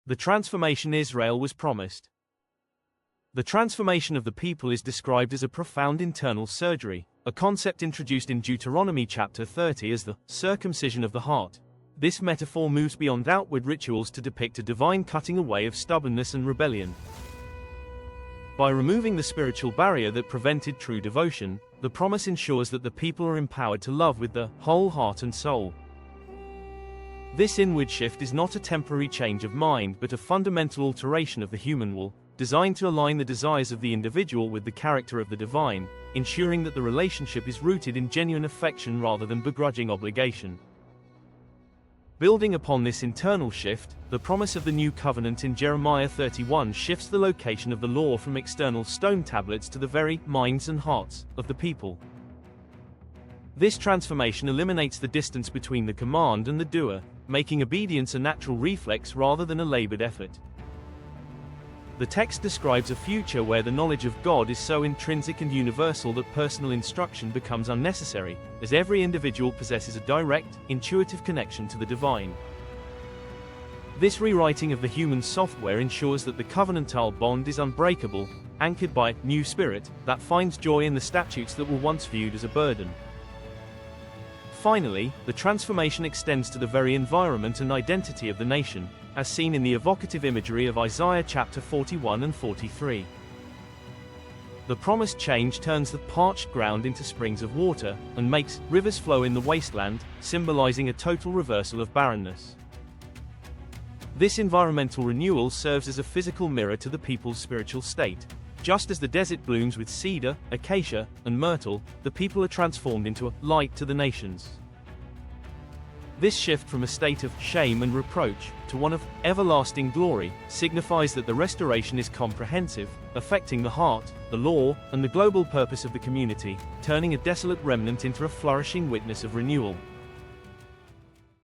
The transformation Israel was promised. The transformation of the people is described as a profound internal surgery, a concept introduced in Deuteronomy chapter 30 as the circumcision of the heart. This metaphor moves beyond outward rituals to depict a divine cutting away of stubbornness and rebellion. By removing the spiritual barrier that prevented true devotion, the promise ensures that the people are empowered to love with the whole heart and soul. This inward shift is not a temporary change of mind but a fundamental alteration of the human will, designed to align the desires of the individual with the character of the divine, ensuring that the relationship is rooted in genuine affection rather than begrudging obligation. Building upon this internal shift, the promise of the new covenant in Jeremiah 31 shifts the location of the law from external stone tablets to the very minds and hearts of the people. This transformation eliminates the distance between the command and the doer, making obedience a natural reflex rather than a labored effort. The text describes a future where the knowledge of God is so intrinsic and universal that personal instruction becomes unnecessary, as every individual possesses a direct, intuitive connection to the divine. This rewriting of the human software ensures that the covenantal bond is unbreakable, anchored by a new spirit that finds joy in the statutes that were once viewed as a burden. Finally, the transformation extends to the very environment and identity of the nation, as seen in the evocative imagery of Isaiah chapter 41 and 43. The promised change turns the parched ground into springs of water, and makes rivers flow in the wasteland, symbolizing a total reversal of barrenness. This environmental renewal serves as a physical mirror to the people's spiritual state. Just as the desert blooms with cedar, acacia, and myrtle, the people are transformed into a light to the nations. This shift from a state of shame and reproach to one of everlasting glory signifies that the restoration is comprehensive, affecting the heart, the law, and the global purpose of the community, turning a desolate remnant into a flourishing witness of renewal.